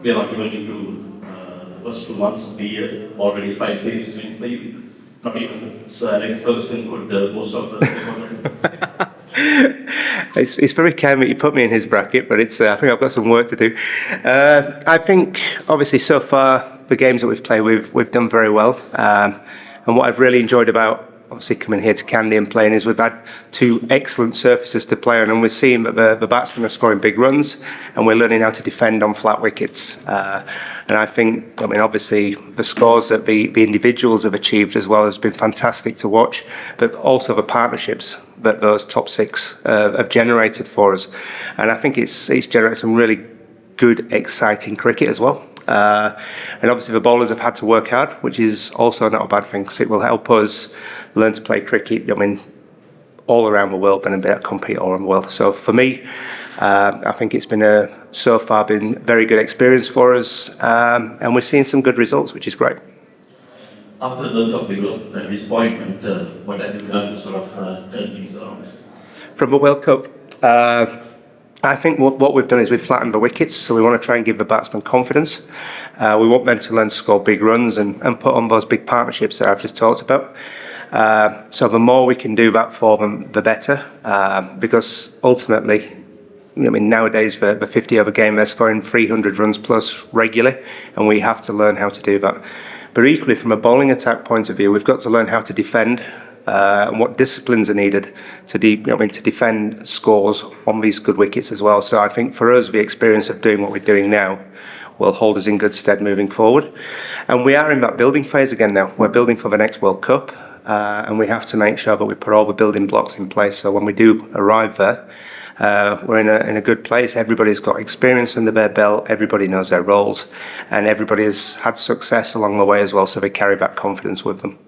we are not even into the first 2 months of the year, already 5 series win for you. Not even Alex Ferguson could most of the. It's very kind that you put me in his bracket, but it's I think I've got some work to do. I think obviously so far the games that we've played, we've done very well. And what I've really enjoyed about obviously coming here to Candy and playing is we've had 2 excellent surfaces to play on, and we're seeing that the batsmen are scoring big runs, and we're learning how to defend on flat wickets. And I think, obviously the scores that the individuals have achieved as well has been fantastic to watch, but also the partnerships that those top 6 have generated for us. And I think it's generated some really good, exciting cricket as well. And obviously the bowlers have had to work hard, which is also not a bad thing, because it will help us learn to play cricket, all around the world and compete all around the world. So for me, I think it's been so far been very good experience for us, and we're seeing some good results, which is great. After the World Cup, the disappointment, what have you done to sort of turn things around? From the World Cup, I think what we've done is we've flattened the wickets, so we want to try and give the batsmen confidence. We want them to learn to score big runs and put on those big partnerships that I've just talked about. So the more we can do that for them, the better, because ultimately, nowadays the 50 over game, they're scoring 300 runs plus regularly, and we have to learn how to do that. But equally, from a bowling attack point of view, we've got to learn how to defend. And what disciplines are needed to defend scores on these good wickets as well. So I think for us, the experience of doing what we're doing now will hold us in good stead moving forward. And we are in that building phase again now. We're building for the next World Cup, and we have to make sure that we put all the building blocks in place. So when we do arrive there, we're in a good place. Everybody's got experience under their belt, everybody knows their roles, and everybody has had success along the way as well, so they carry that confidence with them.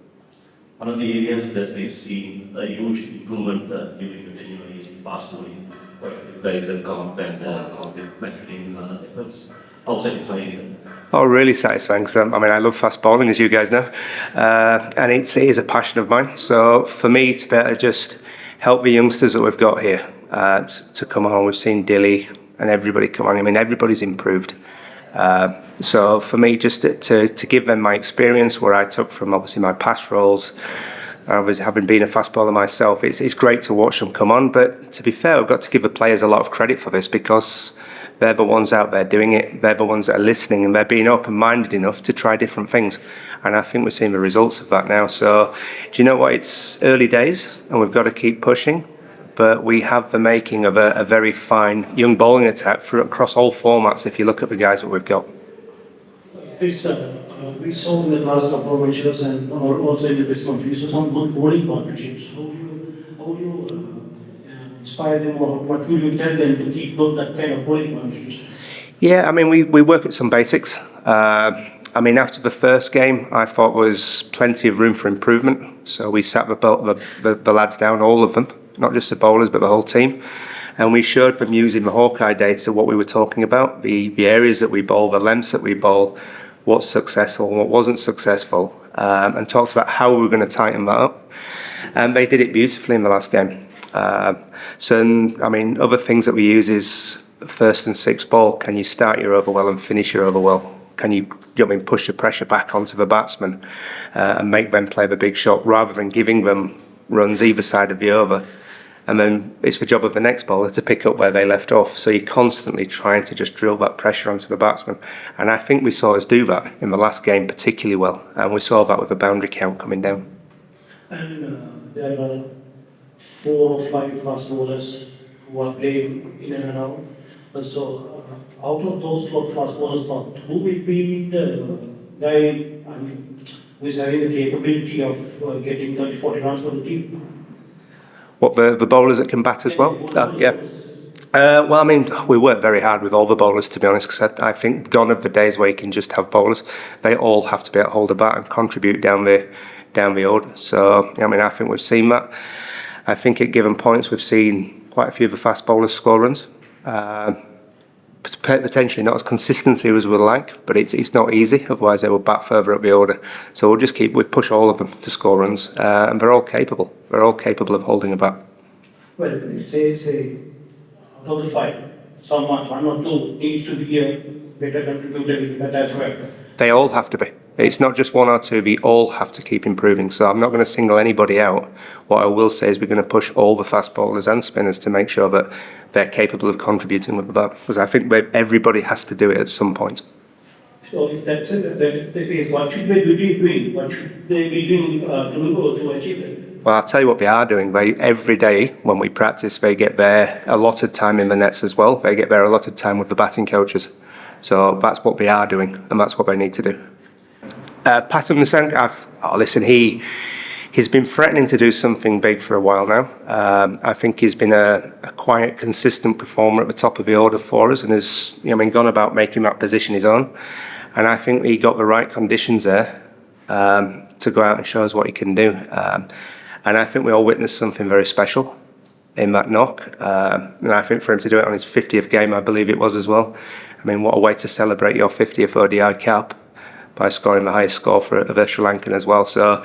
One of the areas that we've seen a huge improvement during the tenure is fast bowling. You guys have come up and mentioning efforts. How satisfying is it? Oh, really satisfying, because I love fast bowling, as you guys know, and it is a passion of mine. So for me to better just help the youngsters that we've got here to come on, we've seen Dilly and everybody come on. Everybody's improved. So for me, just to give them my experience, where I took from obviously my past roles, having been a fast bowler myself, it's great to watch them come on. But to be fair, I've got to give the players a lot of credit for this, because they're the ones out there doing it. They're the ones that are listening, and they're being open-minded enough to try different things. And I think we're seeing the results of that now. So do you know what? It's early days, and we've got to keep pushing. But we have the making of a very fine young bowling attack across all formats, if you look at the guys that we've got. Chris, we saw in the last couple of matches and also in this month, we saw some good bowling partnerships. How do you inspire them, or what will you tell them to keep that kind of bowling partnerships? Yeah, we work at some basics. After the first game, I thought there was plenty of room for improvement. So we sat the lads down, all of them, not just the bowlers, but the whole team. And we showed them using the Hawkeye data what we were talking about, the areas that we bowl, the lengths that we bowl, what's successful and what wasn't successful, and talked about how we were going to tighten that up. And they did it beautifully in the last game. Other things that we use is first and sixth ball. Can you start your over well and finish your over well? Can you push the pressure back onto the batsman and make them play the big shot, rather than giving them runs either side of the over? And then it's the job of the next bowler to pick up where they left off. So you're constantly trying to just drill that pressure onto the batsman. And I think we saw us do that in the last game particularly well. And we saw that with the boundary count coming down. And there are 4 or 5 fast bowlers who are playing in and out. So out of those 4 fast bowlers, who will be the guy who is having the capability of getting 30-40 runs for the team? What, the bowlers that can bat as well? Yeah. We work very hard with all the bowlers, to be honest, because I think gone are the days where you can just have bowlers. They all have to be able to hold a bat and contribute down the order. So, I think we've seen that. I think at given points we've seen quite a few of the fast bowlers score runs. Potentially not as consistency as we'd like, but it's not easy, otherwise they will bat further up the order. So we push all of them to score runs, and they're all capable of holding a bat. Well, if say out of the 5, someone, 1 or 2 needs to be better contributor in that as well. They all have to be. It's not just one or two, we all have to keep improving. So I'm not going to single anybody out. What I will say is we're going to push all the fast bowlers and spinners to make sure that they're capable of contributing with the bat. Because I think everybody has to do it at some point. So if that's the case, what should they be doing? What should they be doing to achieve it? Well, I'll tell you what they are doing. Every day when we practice, they get their allotted time in the nets as well. They get their allotted time with the batting coaches. So that's what they are doing, and that's what they need to do. NISSANKA, listen, he's been threatening to do something big for a while now. I think he's been a quiet, consistent performer at the top of the order for us, and has gone about making that position his own. And I think he got the right conditions there to go out and show us what he can do. And I think we all witnessed something very special in that knock. And I think for him to do it on his 50th game, I believe it was as well. I mean, what a way to celebrate your 50th ODI cap by scoring the highest score for the Sri Lankan as well. So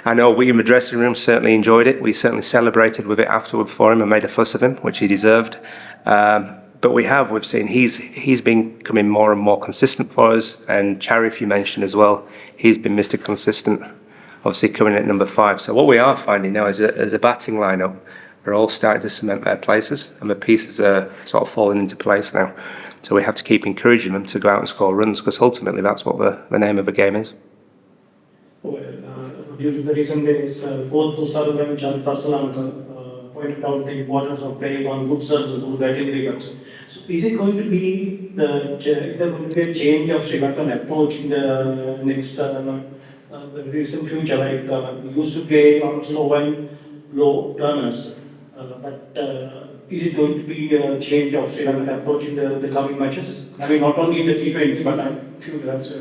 I know we in the dressing room certainly enjoyed it. We certainly celebrated with it afterward for him and made a fuss of him, which he deserved. But we've seen he's been becoming more and more consistent for us. And Charif, you mentioned as well, he's been Mr. Consistent, obviously coming in at number 5. So what we are finding now is that as a batting lineup, they're all starting to cement their places, and the pieces are sort of falling into place now. So we have to keep encouraging them to go out and score runs, because ultimately that's what the name of the game is. Well, during the recent days, both Tusaru and LANKA pointed out the importance of playing on good serves to batting wickets. So is it going to be a change of Sri Lankan approach in the next the recent future? Like we used to play on slow and low turners, but is it going to be a change of Sri Lankan approach in the coming matches? I mean, not only in the T20, but I'm sure that's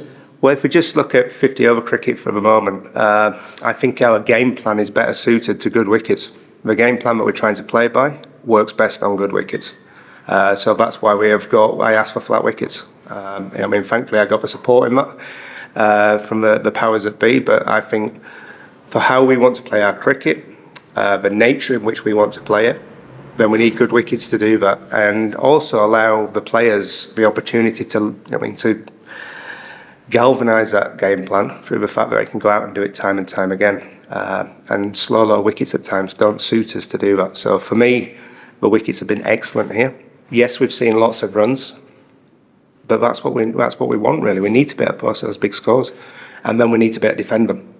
Well, if we just look at 50-over cricket for the moment, I think our game plan is better suited to good wickets. The game plan that we're trying to play by works best on good wickets. So that's why I asked for flat wickets. I mean, thankfully I got the support in that from the powers that be, but I think for how we want to play our cricket, the nature in which we want to play it, then we need good wickets to do that, and also allow the players the opportunity to galvanise that game plan through the fact that they can go out and do it time and time again. And slow, low wickets at times don't suit us to do that. So for me, the wickets have been excellent here. Yes, we've seen lots of runs, but that's what we want really. We need to be able to post those big scores, and then we need to be able to defend them.